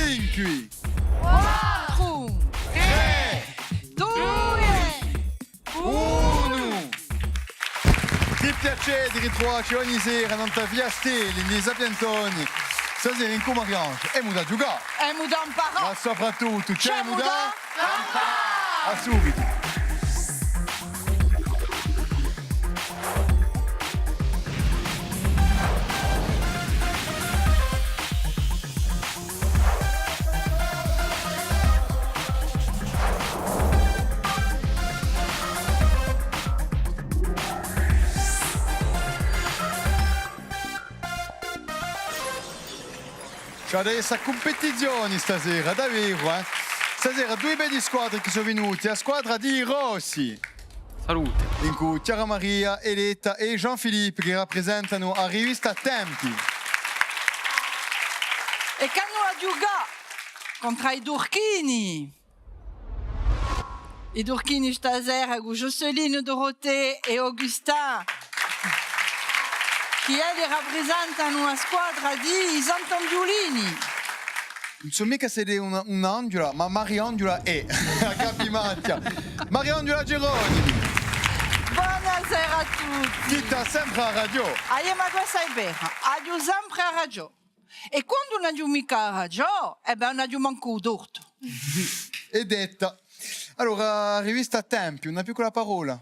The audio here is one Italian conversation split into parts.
5, 4, 3, 2, 1. Che piacere di ritrovarci ogni sera in via Steli, in Sapientoni. Stasera in come Mariange e muda a giocare. E muda un parò. Ma soprattutto c'è muda Campà. a subito. C'è questa competizione stasera, davvero, eh? Stasera due belle squadre che sono venute, la squadra di Rossi, Salute. in cui Chiara Maria, Eletta e Jean-Philippe che rappresentano la rivista Tempi. E che hanno a giocare contro i Durchini. I Durchini stasera con Jocelyne, Dorothée e Augustin, che rappresentano la squadra di Sant'Angiolini. Non so mica se è un'Angela, ma Mariangela è. Capi Mattia. Mariangela Geronimi, Buonasera a tutti. che sta sempre a radio. Ma questa è vera, abbiamo sempre a radio. E quando non abbiamo mica a radio, non abbiamo manco d'orto. E detta. Allora, rivista Tempi, una piccola parola.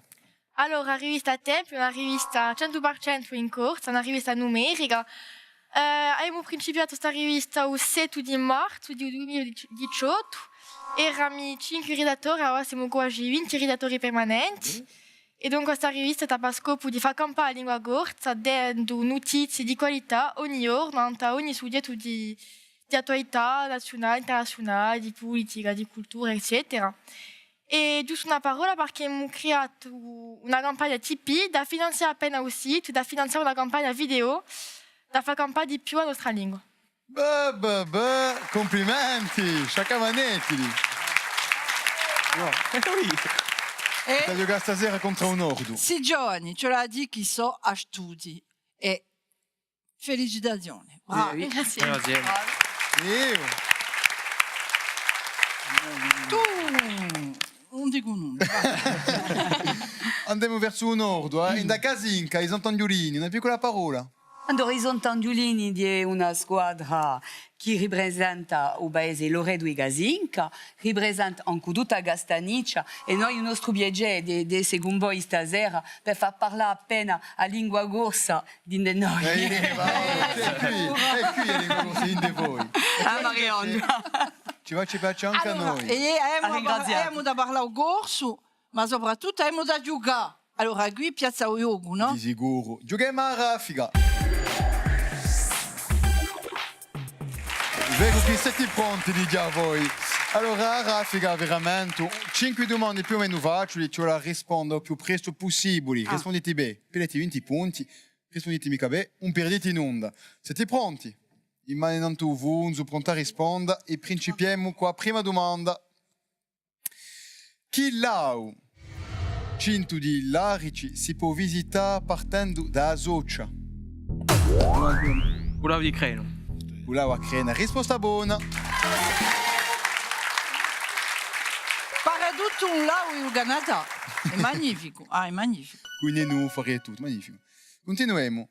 Allora, rivista Tempi, una rivista 100% in corsa, una rivista numerica. Abbiamo principiato questa rivista il 7 di marzo del 2018. Eravamo 5 redattori, ora siamo quasi 20 redattori permanenti. E dunque questa rivista ha per scopo di far campare la lingua corsa, dando notizie di qualità ogni giorno, ogni soggetto di attualità nazionale, internazionale, di politica, di cultura, eccetera. E giusto una parola perché abbiamo creato una campagna Tipeee da finanziare appena al sito, da finanziare una campagna video, da fare campare di più la nostra lingua. Complimenti, sciacavanetti. No. Sta giocando stasera contro un ordo. Si giovani, ce l'ha dit che so a studi. E felicitazioni. Bravi. Grazie. Grazie. Tu non dico nulla. Andiamo verso un ordo, in da Casinca, i Sant'Angiolini, una piccola parola. L'Orizzonte Angiolini è una squadra che rappresenta il paese Loredo e Casinca, rappresenta anche tutta Gastanica e noi il nostro viaggio di secondo voi stasera per far parlare appena la lingua corsa di noi. È qui la lingua corsa di voi. Mariangela. Ci piace anche a noi. E abbiamo da parlare al corso, ma soprattutto abbiamo da giocare. Allora, qui piazza Oyogu, no? Di sicuro. Giochiamo a raffica. Vedo che siete pronti di già voi. Allora, raffica veramente 5 domande più o meno facili, ce la rispondo il più presto possibile. Rispondete bene, prendete 20 punti, rispondete mica bene, un perdete in onda. Siete pronti? Immaginando voi, sono pronti a rispondere e principiamo con la prima domanda. Chi lau? Cinto di Larici si può visitare partendo da Soccia. Ulav di Creno. Ulav a Crena, risposta buona. Pare tutto un lau in Canada. È magnifico. È magnifico. Quindi noi faremo tutto, magnifico. Continuiamo.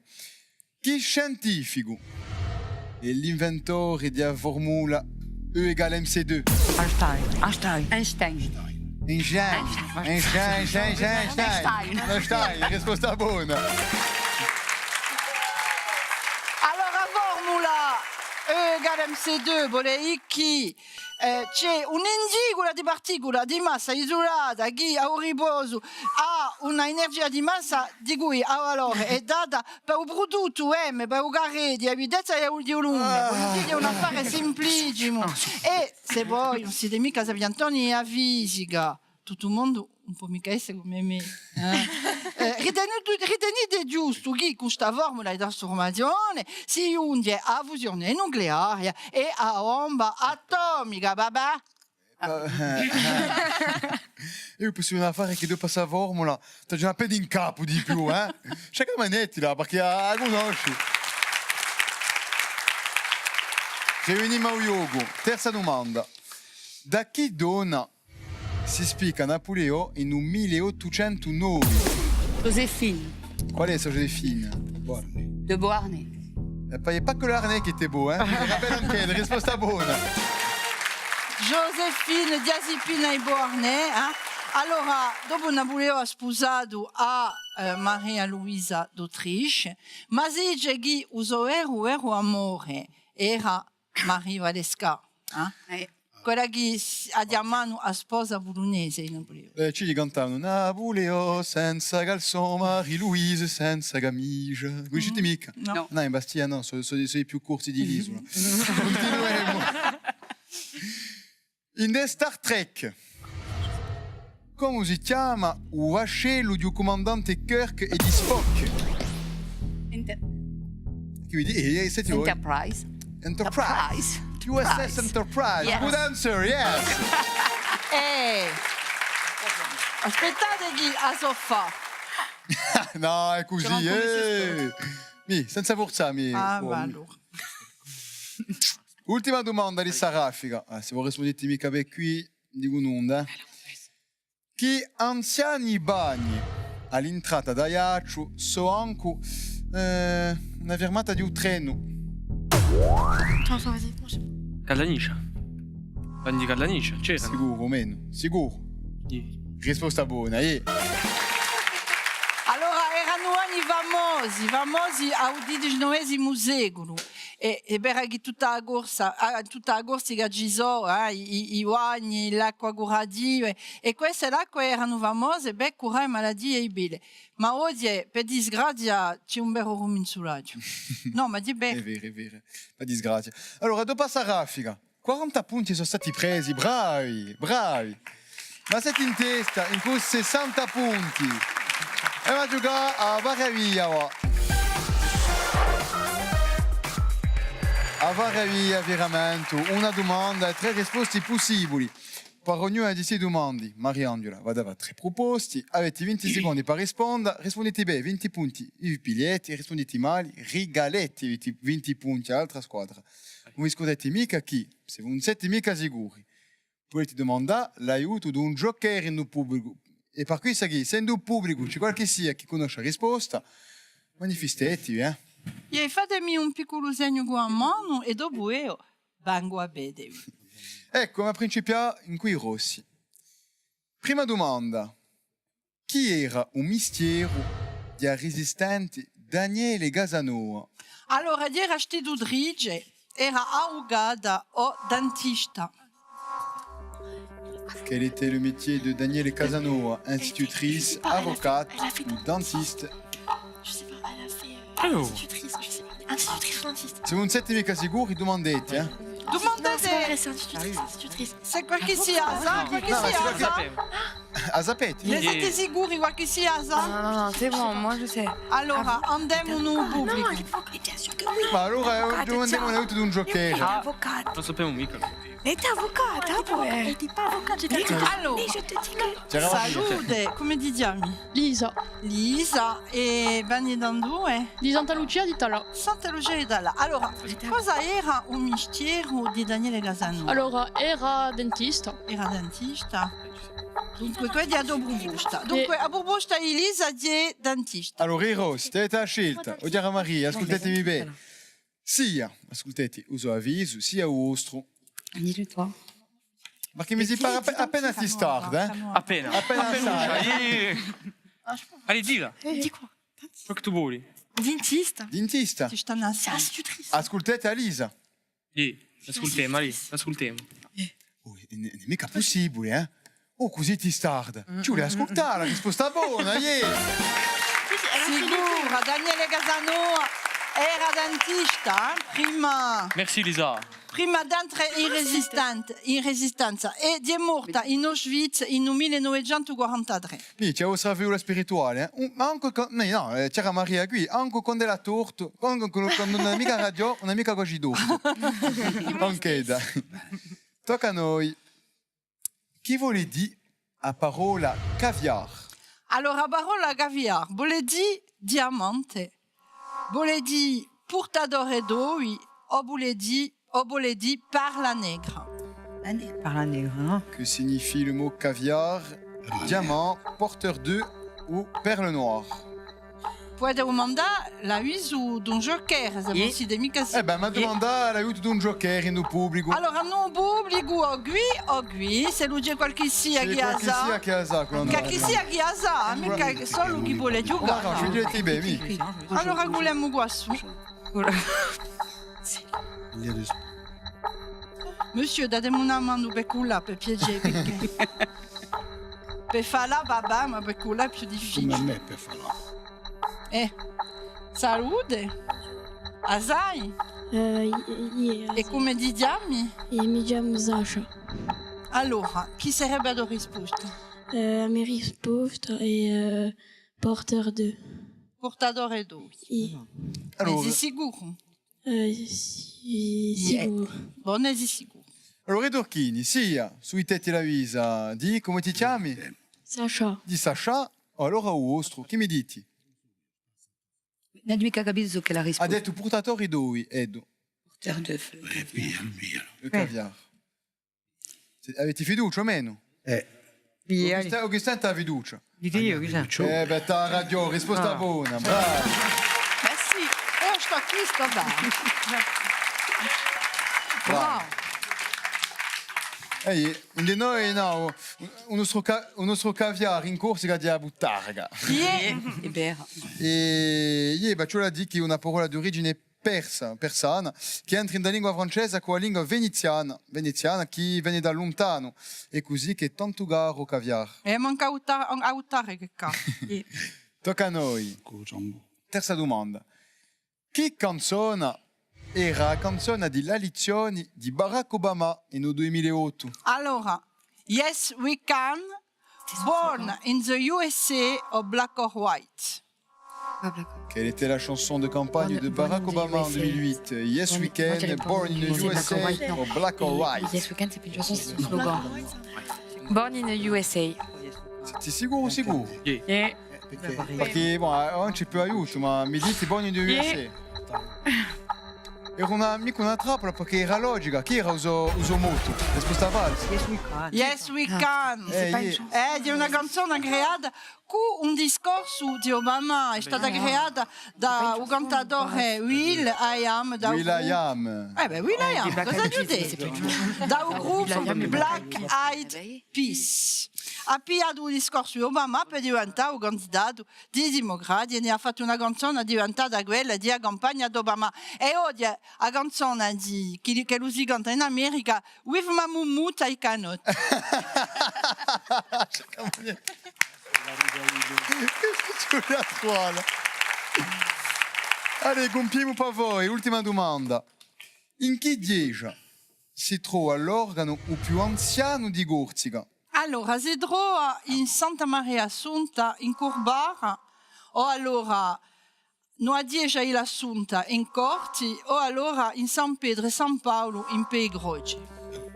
Chi scientifico è l'inventore della formula E égale MC2? Einstein. Einstein, risposta buona. Allora, formula E égale MC2 vuol dire che c'è un'indigola di particole di massa isolata che a un riposo ha una energia di massa di cui a valore è data per un prodotto M, per un carré di altezza e di volume. Quindi è un affare semplicissimo. E se voi non siete mica sapientoni a fisica, tutto il mondo un po' mica essere come me. Ritenete giusto che questa formula di trasformazione si unisce a fusione nucleare e a bomba atomica, babà? Io posso fare che dopo questa formula ti già una peda in capo di più, eh? C'è che manetti là, perché la conosci. Riuniamo a Uyogo. Terza domanda. Da chi dona si spiega Napoleone in un 1809? Joséphine Qual è Joséphine? Buona. de Beauharnais. Il n'y a pas que le harnais qui était beau, hein? Era bella anche la risposta buona. Josephine Diazepina e Beauharnais. Allora, dopo Napoleone ha sposato a Maria Luisa d'Autriche, ma si dice che il suo vero amore era Maria Valesca. Quella che ha chiamato a sposa polonese in Napoleone. Ci cantavano Napoleone senza calzone, Marie-Louise senza camicia. Conoscete mica? No. No, in Bastia no, sono i più corti di l'isola. Continuiamo. In The Star Trek, come si chiama il vascello di un comandante Kirk e di Spock? Che mi dici? Senti voi. Enterprise. Enterprise. USS Enterprise. Yes. Good answer, yes. Aspettate che a soffa. No, è così. Mi, senza forzarmi. Ah, va allora. Ultima domanda di Raffica. Se voi rispondete mica per qui, dico nulla. Chi anziani bagni all'entrata da Iaccio so anche una fermata di un treno? Attends, vas-y. Non, je sais pas. Callanice. Bagni di Callanice, c'erano. Sicuro o meno? Sicuro. Risposta buona, Allora, erano anni famosi al XIX secolo. E per che tutta la corsa che ci sono, i bagni, l'acqua curativa, e queste acque erano famose per curare malattie e bile. Ma oggi, per disgrazia, c'è un vero ruminsulaggio. No, ma di È bene. vero, è vero. Ma disgrazia. Allora, dopo questa raffica, 40 punti sono stati presi, bravi, bravi. Ma siete in testa, in cui 60 punti. E va a giocare a Varavia, va. A Varavia, veramente, una domanda e 3 risposte possibili. Per ognuna di queste domande, Mariangela va a dare 3 proposte, avete 20 secondi per rispondere, rispondete bene, 20 punti, i piglietti, rispondete male, regalete 20 punti all'altra squadra. Non vi scordate mica chi, se non siete mica sicuri, potete domandare l'aiuto di un joker in un pubblico. E per questo che, se in un pubblico c'è qualche sia che conosce la risposta, manifestetevi, E fatemi un piccolo segno con la mano e dopo io vengo a vedervi. Ecco, ma principiamo in quei rossi. Prima domanda. Chi era un mistero del resistente Daniele Casanova? Allora, di era Udrige, era ahogada o dentista. Quel était le métier de Daniele Casanova, institutrice, avocate ou dentiste? Je sais pas, elle a fait Oh. institutrice, je sais pas. Institutrice ou dentiste? Se non siete mica sicuri, domandate, Non, c'est pas vrai, Domandate c'est institutrice, institutrice. se qualche sia asa, qualche No, ma sia si asa. Sapevo. A sapete? Ne siete sicuri qualche sia asa? Non, c'est bon, moi je sais. Allora, andiamo in un Non, pubblico. elle est pas. Bien sûr que oui. Ma allora domandiamo l'aiuto di un joker. Avocate. Non sapevo mica. Mais t'es avocate, hein, pour Elle était pas avocate, j'étais Allora, Mais je te dis que... C'era salute, come ti chiami? Lisa, Lisa e Vanni Dandue. di Santa Lucia di Talà. Santa Lucia d'Alla. Allora, cosa era un mistero di Daniele Casanova? Allora, era dentista. Era dentista. Dunque, quelli a Dobrubusta. Dunque, a Dobrubusta Elisa è dentista. Allora, i rossi, avete la scelta. Odiare Maria, ascoltatemi bene. Sia, ascoltate, uso avviso, sia vostro. Dis-le-toi. Perché mi si parla appena si start, Appena. Appena sai. Allez, dilla. Dis quoi? Quello che tu vuoi. Dentiste? Dentista. Ti stanno C'est assai. institutrice. Ascoltate Alisa. Ascoltiamo, Ali, ascoltiamo. Oh, non è mica possibile, Oh, così ti start. Ci vuole ascoltare, la risposta buona, Sicura, Daniele Casanova era dentista, prima d'entrare in resistenza e è morta in Auschwitz in 1943. Sì, c'è una figura spirituale, ma anche no, c'era Maria qui, anche quando era torto, quando un'amica radio, un'amica così dopo. Anche da. Tocca a noi. Chi vuole dire la parola caviar? Allora, la parola caviar vuol dire diamante, vuol dire portatore d'oi o vuol dire Oboledi parla negra. Par la nègre, hein. Que signifie le mot caviar, diamant, porteur d'œufs ou perle noire? Puoi domandare la uso d'un joker, Sì. si de mica si. Eh ben, ma domanda l'aiuto di un joker in pubblico. Allora, non pubblico oggi, se lui c'è qualche sia C'è chi qualche sia ha che ha sa, quello che sia chi ha mica solo chi vuole Oh, ma no, je giocare. vais dire bene. Allora, vogliamo guasso. Monsieur, datemi una mano per culla, per piacere, perché per farla babà, ma per culla è più difficile. me per farlo. Salute, Asai, e come ti chiami? Mi chiamo Sasha. Allora, chi sarebbe la risposta? La mia risposta è porteur de. Portatore d'ori. Allora, Sei sicuro? Sì, sicuro. Buon sei sicuro. allora Dorchini, sia sui tetti la visa, di come ti chiami? Sasha. Di Sasha, allora ostro, chi mi diti? Non ho mica capito che la Ha risposta. detto portatori d'ui, Edo, Via. il caviar. Avete fiducia o meno? Via. Augustin ha fiducia. Dite io, chissà. Beh, t'ha ragione, risposta buona, bravo. Merci. Io sto qui, sto da. Bravo. Di noi no, un nostro caviar in Corsica di a buttarga. Chi è? È vero. E tu l'ha detto che è una parola d'origine persana, che entra in lingua francese con la lingua veneziana, che viene da lontano, e così che è tanto caro caviar. E manca autare che ca. Tocca a noi. Terza domanda. Che canzone era la canzone di l'elezione di Barack Obama nel 2008? Allora, Yes We Can, Born in the USA of Black or White. Quelle était la chanson de campagne de Barack Obama en 2008? Yes We Can, Born in the USA or Black or White? Yes Weekend, c'est plus une chanson, c'est son slogan. Born in the USA. Sei sicuro? Yeah. Perché non c'è più aiuto, ma mi dite Born in the USA? Era mica una trappola perché era logica. Chi era uso moto? Risposta falsa. Yes We Can. È una canzone creata con un discorso di Obama. È stata creata da un cantatore Will I Am. Will.i.am. Will I Am, cosa ti ho detto? Da un gruppo Black Eyed Peas. Ha pigliato un discorso di Obama per diventare un candidato di democrati e ne ha fatto una canzone diventata quella di campagna di Obama. E oggi la canzone che lui si canta in America, With my mumut I cannot. Sulla scuola. Allora, compiamo per voi. Ultima domanda. In che dieci si trova l'organo più anziano di Corsica? Allora, si trova in Santa Maria Assunta in Curbara, o allora no a 10 l'Assunta in Corti, o allora in San Pedro e San Paolo in Peigrogi.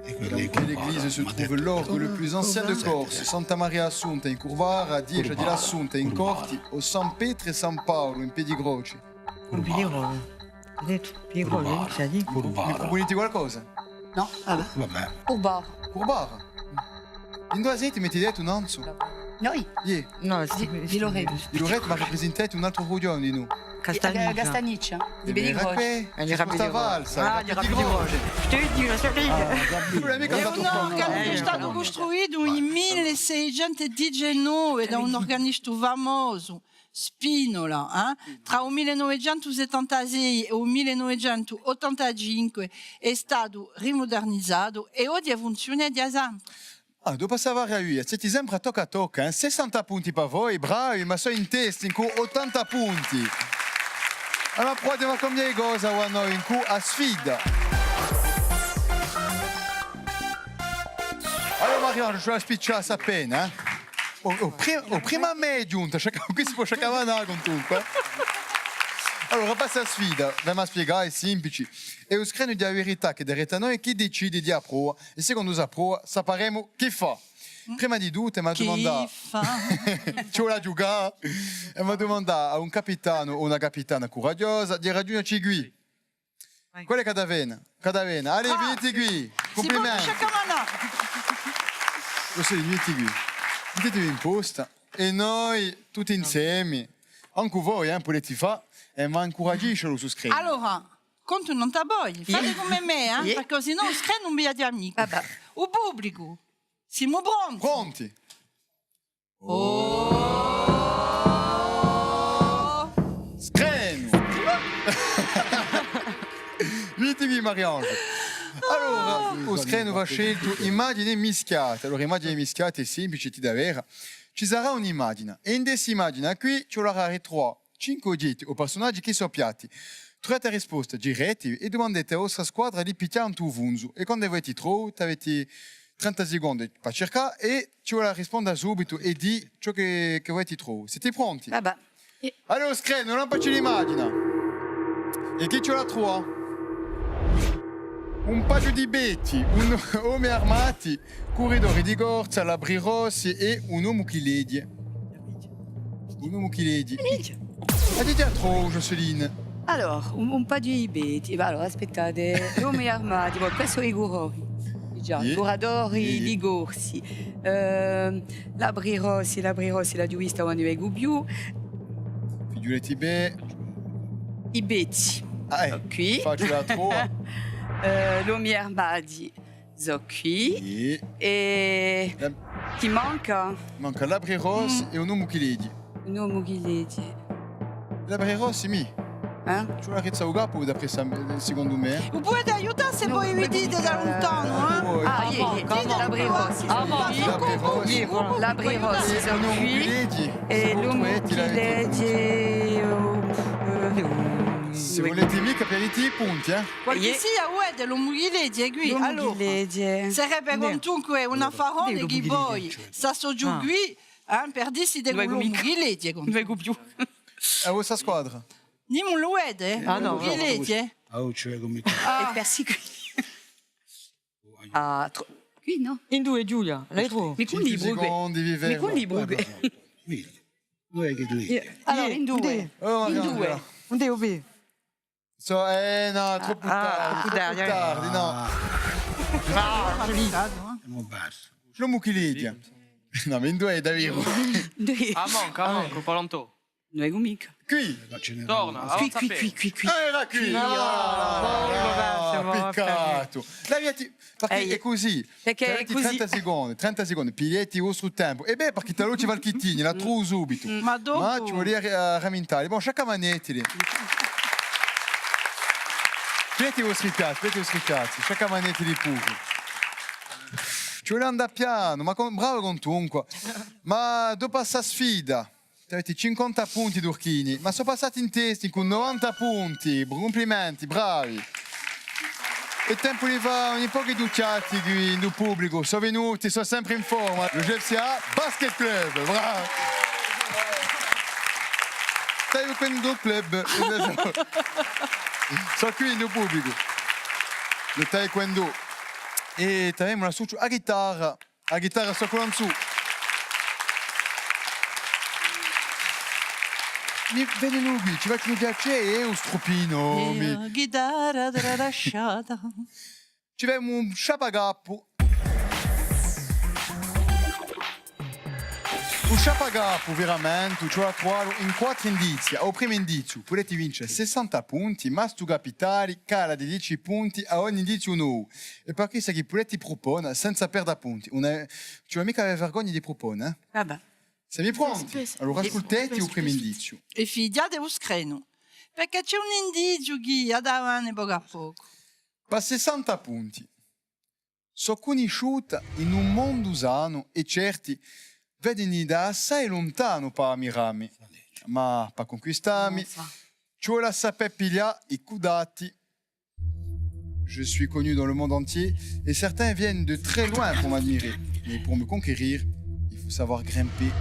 Dans quelle église se trouve l'orgue le plus ancien de Corse? Santa Maria Assunta in Curvara, Dieci di l'Assunta in Corti o San Pietro e San Paolo in Pedigroci? Pigrolo. Ha detto Pigrolo, si dit. Mi proponete qualcosa? No, Vabbè. Urba. Curvara? In due senti mi ti detto un anzo? Noi. No, Di Loreto. Di Loreto ma rappresentate un altro coglione di noi. Castagniccia. Gastaniccia. Di Bene, Bedigrogi. risposta falsa. Ah, di Rappidigroge. Je te dis, la sorpresa. Tu l'hai mica È andato un organo che è stato costruito nel 1619 da un organista famoso, Spinola. Tra il 1976 e il 1985 è stato rimodernizzato e oggi funziona da sempre. Ah, devo passare a lui. Siete sempre a tocca. 60 punti per voi, bravi, ma sono in testa, in cui 80 punti. Allora, proviamo a cambiare cosa a noi, in cui a sfida. Allora, Mariano, ce la spicciata appena. Prima a me è giunta, qui si può sciacavare con tutto. Allora, passa a sfida, andiamo a spiegare, è semplice. È un screno di verità che direte a noi chi decide di approva e secondo la prova sapremo chi fa. Prima di tutto, mi ha domandato. Ci vuole giocare. E mi ha domandato a un capitano o una capitana coraggiosa di raggiungerci qui. Quella è Cadavena. Cadavena. Allez, venite qui. Si Complimenti. butta Sciacamana. Così, venite qui. Mettetevi in posta. E noi, tutti insieme, anche voi, potete fare, ma incoraggiatelo su schermo. Allora, conto non t'abbogli, fate come me, perché sennò scrive non vi ha amico. O pubblico, siamo pronti. Pronti? Screno! Venite qui, Mariange. Allora, lo screno va scelto immagini mischiate. Allora, immagini mischiate è semplice da avere. Ci sarà un'immagine. E in questa immagine qui ci saranno 5 oggetti o personaggi che sono piatti. Trovate risposte diretti e domandate alla vostra squadra di picchiare un tuo vunzo. E quando avete trovato, avete 30 secondi per cercare e ci vuole rispondere subito e di ciò che avete trovato. Siete pronti? Vabbè. Allora, screno, lampaci l'immagine. E chi ce la trova? Un paio di betti, un uomo armati, corridori di gorza, labbri rossi e un uomo che legge. Un uomo che legge. Avete già trovato, Jocelyne? Allora, un po' di ibeti. Allora, aspettate. Nomi armati, questo è i gurori. Già, curatori di gorsi. Labbri rossi, la giurista quando è gubiù. Figurati bene. I betti. Qui. Faccio la trova. Nomi armati. So qui. E chi manca? Manca labbri rossi e un uomo che legge. Un uomo che legge. Labbri rossi, mi. Ci vuole che sia capo, d'après secondo me. Voi potete aiutare se voi vi dite da lontano, Labbri rossi. Labbri rossi sono qui. E l'uomo che legge. Se volete mica pianiti i punti, Qualche sia uede l'uomo che legge qui. Allora, sarebbe comunque un affarone che voi sta giù qui per dirsi dell'uomo che legge. Non vengo più. A vostra squadra. Non lo vede? no. Che legge? Cioè come... E persi qui. Qui, no? In due, Giulia, lei trova. Mi con 5 libro. secondi, vi Mi con fermo. libro. Dove che lì? Allora, in due. Oh, In Mariangela. due. Un deo B. No, troppo tardi, tardi, troppo tardi, no. Siamo bassi. L'uomo che legge. No, ma in due è da vero. Ah, manco, Palantò. Non è mica. Qui. Torna, Qui. Era qui. No, Peccato. Perché è così. Perché è Avete così. 30 secondi, piglietti il vostro tempo. E beh, perché te lo ci va il chittini, la trovo subito. Ma dopo... Ma ci vuole rammentare. Bon, chaque manette lì. Pigliate i vostri piatti, chaque manette lì pure. Ci vuole andare piano, ma bravo comunque. Ma dopo questa sfida, avete 50 punti Durchini, ma sono passati in testi con 90 punti. Complimenti, bravi. E il tempo li va ogni po' educati qui nel pubblico, sono venuti, sono sempre in forma. Lo GFCA Basket Club, bravo. Taekwondo Club. Sono qui nel pubblico. Lo Taekwondo. E abbiamo la succio a chitarra sto con su. Vedi qui, ci faccio piacere, un stropino. Chitarra della lasciata. Ci abbiamo un sciapagappo. Un sciapagappo veramente, ci vuole trovare in 4 indizi. Al primo indizio potete vincere 60 punti, ma stu capitali cala di 10 punti a ogni indizio nuovo. E per questo che potete proporre senza perdere punti. Ci vuole mica avere vergogna di proporre, Vabbè. Siamo pronti? Allora ascoltate il primo indizio. E figliate lo screno. Perché c'è un indizio che ha davanti poco a poco. Per 60 punti. Sono conosciuta in un mondo sano e certi vedono da assai lontano per ammirarmi. Ma per conquistarmi, ci vuole sapere pigliare i cudati. Je suis connu dans le monde entier et certains viennent de très loin pour m'admirer. Mais pour me conquérir, il faut savoir grimper.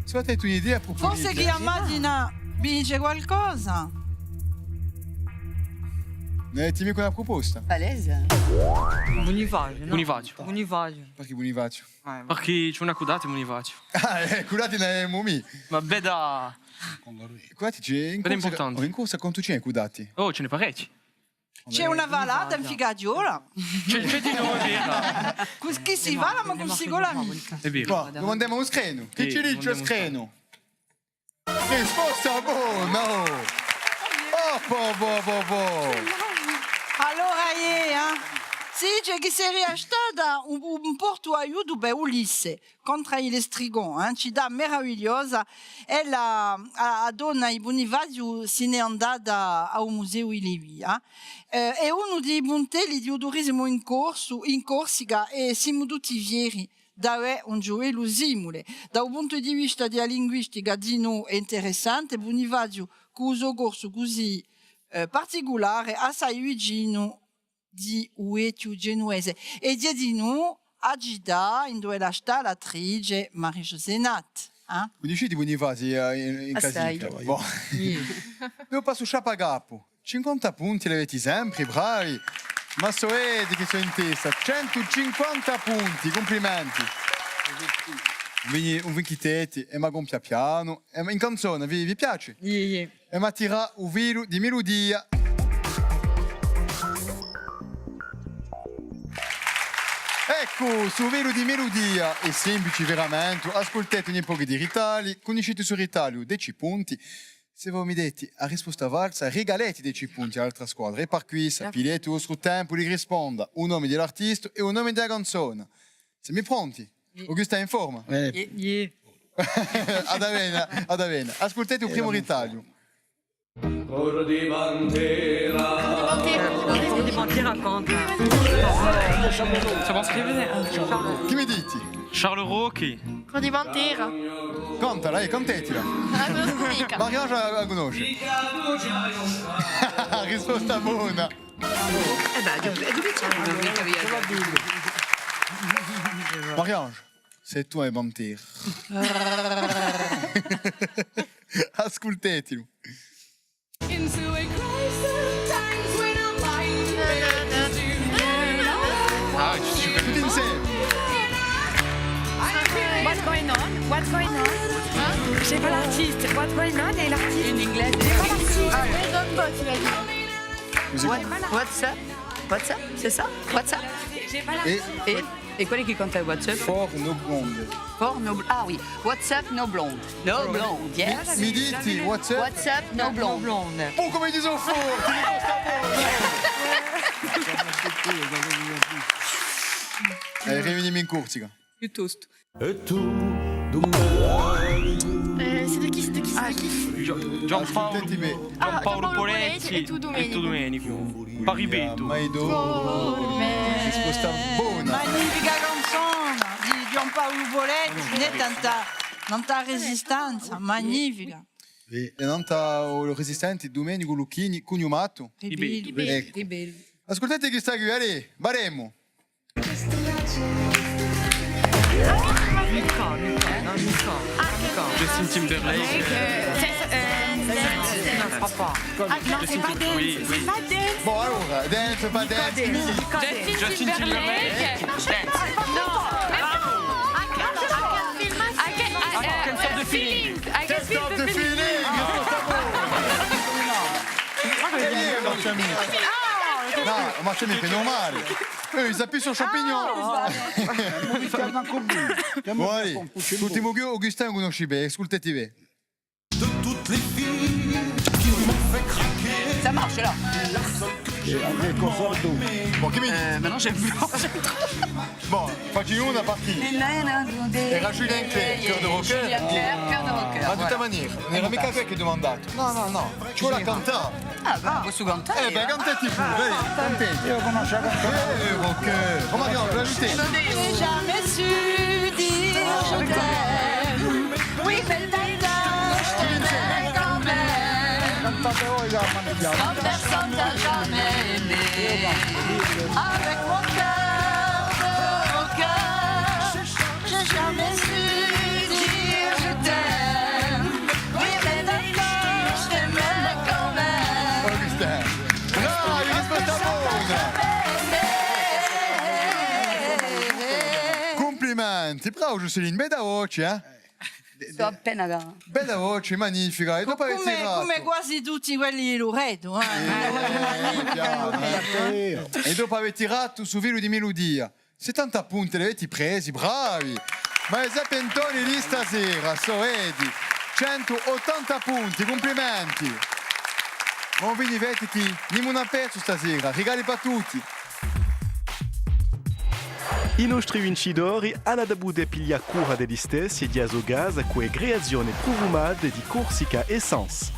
Se avete un'idea, proponete. Forse chi immagina vince qualcosa. Dimmi con una proposta. Palese. Bonifacio, no? Bonifacio. Bonifacio. Perché Bonifacio? Perché c'è una cudata Bonifacio. Ah, curati ne mumi. Vabbè da... Curati c'è in Ed è importante. in corsa quanto c'è curati? Oh, ce ne parecchi. C'è una valada in Figadiola. C'è di nuovo, è vero. Chi si vala ma con si golami. È vero. Boh, domandiamo un screno. Che Sì, ci dice domandiamo un screno? Risposta buona! Oh. Allora, sì, c'è chi si è riastata un porto aiuto per Ulisse contro gli Strigon, città meravigliosa. E la donna di Bonifacio se n'è andata al museo di Levi. E uno dei montelli di turismo in Corsica è Simo Dutivieri, dove un gioiello simile. Da un punto di vista della linguistica di noi è interessante, Bonifacio con un corso così particolare, assai vicino di Uetiu genuese e di noi agita in dove la sta l'attrice Marie-José Nat. Quindi ci di Bonifacio in Assai. casino. Boh. Io passo Sciapagapo. 50 punti li avete sempre, bravi. Massoedi che sono in testa. 150 punti, complimenti. Un vinchitetti e ma gonfia piano. E in canzone vi piace? Sì. E ma tira un vilo di melodia. Ecco, su velo di melodia è semplice veramente. Ascoltate un po' di ritagli, conoscete su ritaglio 10 punti. Se voi mi dite a risposta valsa, regalate 10 punti all'altra squadra. E per cui sapete il vostro tempo di rispondere. Un nome dell'artista e un nome della canzone. Siamo pronti? Augusta è in forma? Sì. Ad avena. Ascoltate il primo ritaglio. Cor di Pantera. Di Pantera canta. C'est bon, Chi mi dite? Charles Rocchi. Cor di Pantera. Cantala, cantatela. Ah, non lo so mica. Marianne la conosce. Risposta buona. Dove c'è Marianne, c'est toi e Banter. Ascoltatelo. Ah, ci si Tutti insieme. What's going on? What's going on? Je sais pas l'artiste. What's going on et l'artiste In inglese. Don Bot, il a dit. What's up? What's up? C'est ça? What's up? J'ai pas l'artiste. E quelli che canta What's up? For no blonde. For no Ah oui. What's up? No blonde. No blonde, yes. Mi dite, what's up? What's up? No blonde. Oh, come ti sono forti! Riunimi in Corsica. Piuttosto. E tu, C'est de qui? Gianpaolo Gianpaolo Poletti e tu Domenico. Paribeto. Maido. Risposta buona. Magnifica canzone di Gianpaolo Boletti, né tanta resistenza, magnifica. E nanta il resistente Domenico Lucchini, cognomato. Ecco. Ascoltate che sta qui, allez, Baremo. Justin Timberlake. Non, c'est pas dance. Oui. C'est pas dance. Bon, allora, dance, pas dance. Justin Timberlake. Non. Quelle sorte de feeling? Quelle sorte de feeling? Risposta buona. No, ma c'è mica, è normale. Il s'appuie sur champignon. Bon, allez, l'ultimo che Augustin conosci bene, ascoltati bene. Ça marche là. Bon, che mi dici? Maintenant j'ai plus. Bon, facci una partita. Era Julien Clerc, cœur de rocker. Julien Clerc, cœur de rocker. Ma di tutta maniera, non era mica te che hai domandato. No, ci vuole cantare. Ah, ben, posso cantare. Ben, cantati pure, dai, cantati. Io conosco la canzone. Rocker. Come abbiamo l'ajouté? J'ai jamais su dire je t'aime. Oui, belle matin, je t'aimais quand même. Quand personne t'a jamais aimé. Avec mon cœur de rocker, j'ai jamais su dire je t'aime. Oui, belle matin, je t'aimais quand même. Augustin. Bravo, risposta complimenti. Bravo Giusseline, bella voce, eh? Sto appena... Bella voce, magnifica. E dopo aver tirato... Come quasi tutti quelli di Loreto. Chiaro, eh. E dopo aver tirato su filo di melodia. 70 punti li avete presi, bravi. Ma Giuseppe Antoni lì stasera, so vedi. 180 punti, complimenti. Non vi divertiti, non una pezzo stasera, regali per tutti. I nostri vincitori hanno dovuto pigliare cura degli stessi e di Azogaz con creazione profumata di Corsica Essence.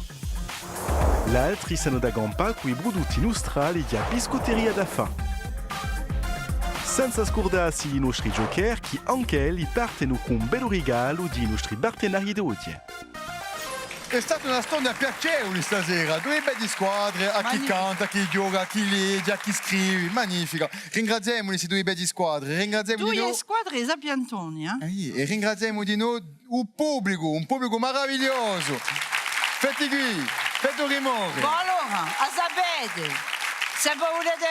Gli altri sono da gampa con i prodotti nostrali di biscotteria da fa. Senza scordarsi i nostri giocher che anche li partono con un bel regalo di nostri partenari d'oggi. È stata una storia piacevole stasera, due belle squadre, a chi canta, a chi gioca, a chi legge, a chi scrive, magnifica. Ringraziamo queste due belle squadre, ringraziamo di Due noi. squadre Zapiantoni, E ringraziamo di noi un pubblico meraviglioso. Fate qui, fate un rumore. Bon allora, a sapete, se volete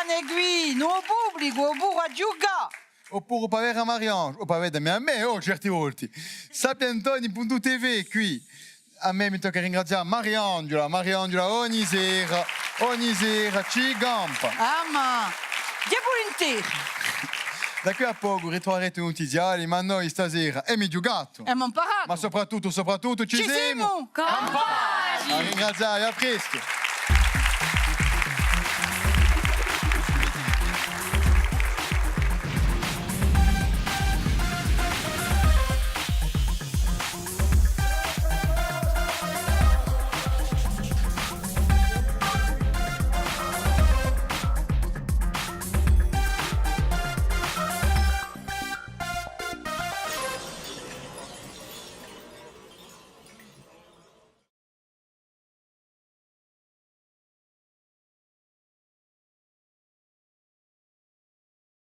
venire qui, no pubblico, oppure a giocare. Oppure per avere a Mariange, o per avere a me, certi volte. Sapiantoni.tv qui. A me mi tocca ringraziare Mariangela ogni sera ci gampa. Ma, che volentieri. Da qui a poco ritroverete tutti i diari, ma noi stasera è meglio gatto. Abbiamo imparato. Ma soprattutto ci siamo. Campari! A ringraziare, a presto.